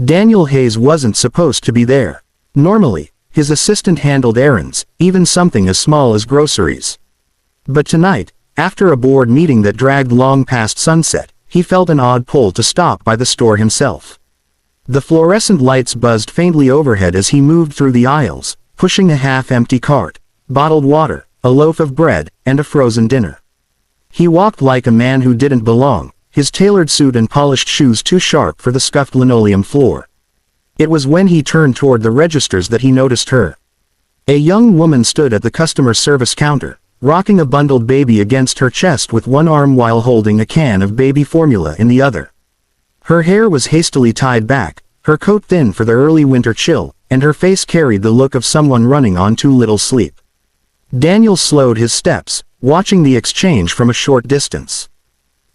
Daniel Hayes wasn't supposed to be there. Normally, his assistant handled errands, even something as small as groceries. But tonight, after a board meeting that dragged long past sunset, he felt an odd pull to stop by the store himself. The fluorescent lights buzzed faintly overhead as he moved through the aisles, pushing a half-empty cart, bottled water, a loaf of bread, and a frozen dinner. He walked like a man who didn't belong, his tailored suit and polished shoes too sharp for the scuffed linoleum floor. It was when he turned toward the registers that he noticed her. A young woman stood at the customer service counter, rocking a bundled baby against her chest with one arm while holding a can of baby formula in the other. Her hair was hastily tied back, her coat thin for the early winter chill, and her face carried the look of someone running on too little sleep. Daniel slowed his steps, watching the exchange from a short distance.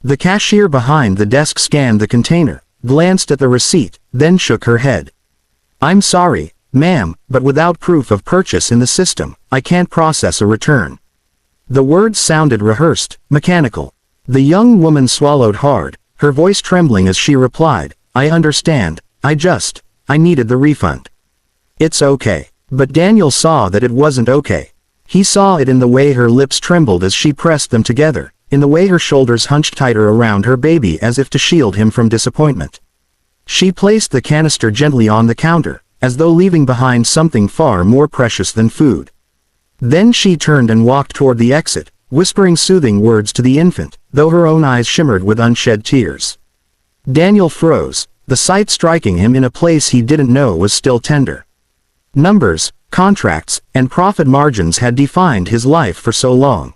The cashier behind the desk scanned the container, glanced at the receipt, then shook her head. "I'm sorry, ma'am, but without proof of purchase in the system, I can't process a return." The words sounded rehearsed, mechanical. The young woman swallowed hard, her voice trembling as she replied, "I understand, I needed the refund." "It's okay." But Daniel saw that it wasn't okay. He saw it in the way her lips trembled as she pressed them together, in the way her shoulders hunched tighter around her baby as if to shield him from disappointment. She placed the canister gently on the counter, as though leaving behind something far more precious than food. Then she turned and walked toward the exit, whispering soothing words to the infant, though her own eyes shimmered with unshed tears. Daniel froze, the sight striking him in a place he didn't know was still tender. Numbers, contracts, and profit margins had defined his life for so long.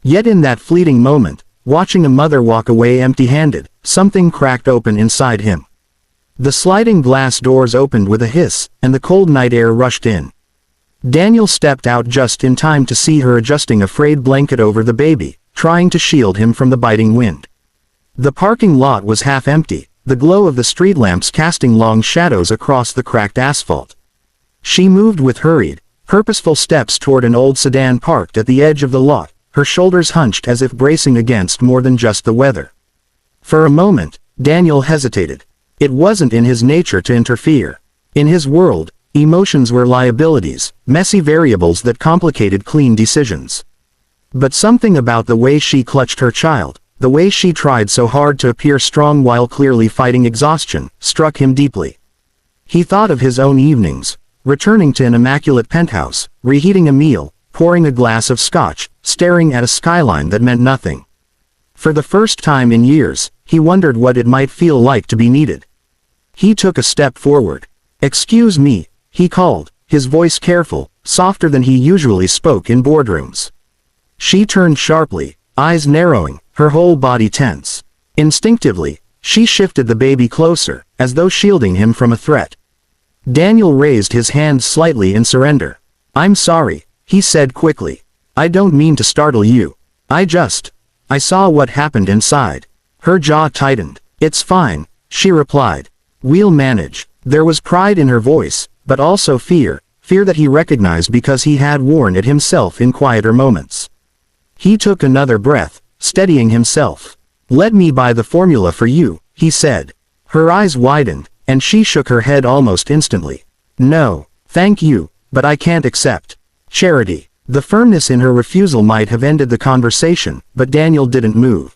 Yet in that fleeting moment, watching a mother walk away empty-handed, something cracked open inside him. The sliding glass doors opened with a hiss, and the cold night air rushed in. Daniel stepped out just in time to see her adjusting a frayed blanket over the baby, trying to shield him from the biting wind. The parking lot was half empty, the glow of the street lamps casting long shadows across the cracked asphalt. She moved with hurried, purposeful steps toward an old sedan parked at the edge of the lot, her shoulders hunched as if bracing against more than just the weather. For a moment, Daniel hesitated. It wasn't in his nature to interfere. In his world, emotions were liabilities, messy variables that complicated clean decisions. But something about the way she clutched her child, the way she tried so hard to appear strong while clearly fighting exhaustion, struck him deeply. He thought of his own evenings, returning to an immaculate penthouse, reheating a meal, pouring a glass of scotch, staring at a skyline that meant nothing. For the first time in years, he wondered what it might feel like to be needed. He took a step forward. "Excuse me," he called, his voice careful, softer than he usually spoke in boardrooms. She turned sharply, eyes narrowing, her whole body tense. Instinctively, she shifted the baby closer, as though shielding him from a threat. Daniel raised his hand slightly in surrender. "I'm sorry," he said quickly. "I don't mean to startle you. I saw what happened inside." Her jaw tightened. "It's fine," she replied. "We'll manage." There was pride in her voice, but also fear that he recognized because he had worn it himself in quieter moments. He took another breath, steadying himself. "Let me buy the formula for you," he said. Her eyes widened, and she shook her head almost instantly. "No, thank you, but I can't accept charity." The firmness in her refusal might have ended the conversation, but Daniel didn't move.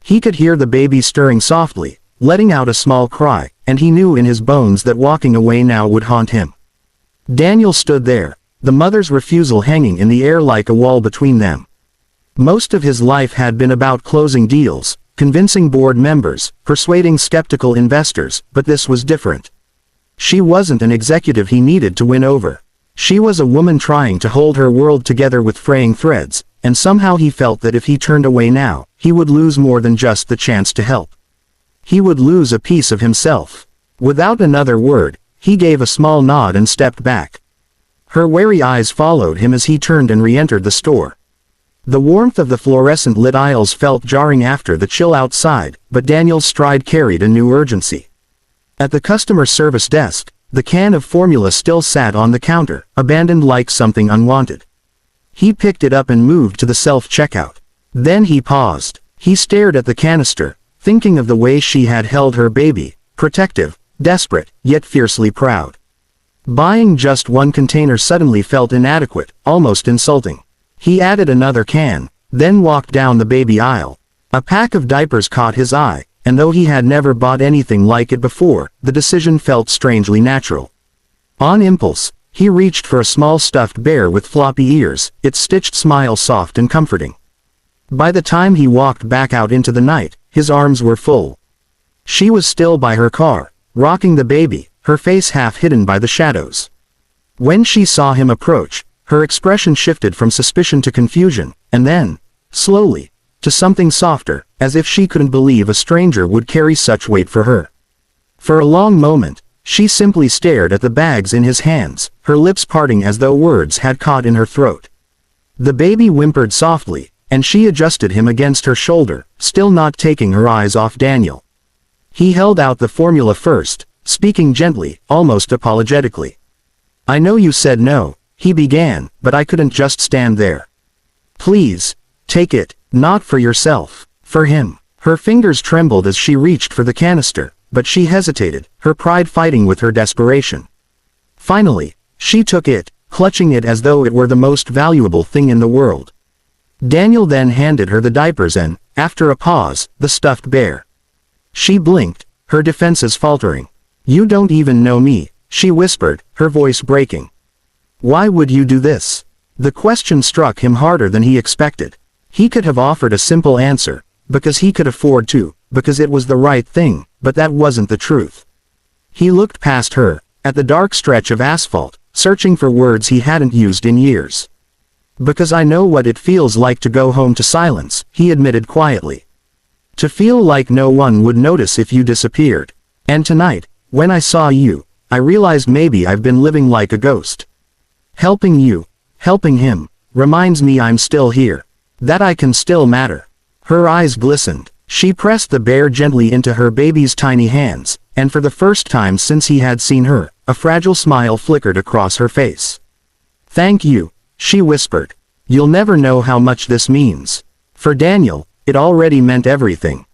He could hear the baby stirring softly, letting out a small cry, and he knew in his bones that walking away now would haunt him. Daniel stood there, the mother's refusal hanging in the air like a wall between them. Most of his life had been about closing deals, convincing board members, persuading skeptical investors, but this was different. She wasn't an executive he needed to win over. She was a woman trying to hold her world together with fraying threads, and somehow he felt that if he turned away now, he would lose more than just the chance to help. He would lose a piece of himself. Without another word, he gave a small nod and stepped back. Her wary eyes followed him as he turned and re-entered the store. The warmth of the fluorescent-lit aisles felt jarring after the chill outside, but Daniel's stride carried a new urgency. At the customer service desk, the can of formula still sat on the counter, abandoned like something unwanted. He picked it up and moved to the self-checkout. Then he paused. He stared at the canister, thinking of the way she had held her baby, protective, desperate, yet fiercely proud. Buying just one container suddenly felt inadequate, almost insulting. He added another can, then walked down the baby aisle. A pack of diapers caught his eye, and though he had never bought anything like it before, the decision felt strangely natural. On impulse, he reached for a small stuffed bear with floppy ears, its stitched smile soft and comforting. By the time he walked back out into the night, his arms were full. She was still by her car, rocking the baby, her face half hidden by the shadows. When she saw him approach, her expression shifted from suspicion to confusion, and then, slowly, to something softer, as if she couldn't believe a stranger would carry such weight for her. For a long moment, she simply stared at the bags in his hands, her lips parting as though words had caught in her throat. The baby whimpered softly, and she adjusted him against her shoulder, still not taking her eyes off Daniel. He held out the formula first, speaking gently, almost apologetically. "I know you said no," he began, "but I couldn't just stand there. Please, take it, not for yourself, for him." Her fingers trembled as she reached for the canister, but she hesitated, her pride fighting with her desperation. Finally, she took it, clutching it as though it were the most valuable thing in the world. Daniel then handed her the diapers and, after a pause, the stuffed bear. She blinked, her defenses faltering. "You don't even know me," she whispered, her voice breaking. "Why would you do this?" The question struck him harder than he expected. He could have offered a simple answer, because he could afford to, because it was the right thing, but that wasn't the truth. He looked past her, at the dark stretch of asphalt, searching for words he hadn't used in years. "Because I know what it feels like to go home to silence," he admitted quietly. "To feel like no one would notice if you disappeared. And tonight, when I saw you, I realized maybe I've been living like a ghost. Helping you, helping him, reminds me I'm still here. That I can still matter." Her eyes glistened. She pressed the bear gently into her baby's tiny hands, and for the first time since he had seen her, a fragile smile flickered across her face. "Thank you," she whispered. "You'll never know how much this means." For Daniel, it already meant everything.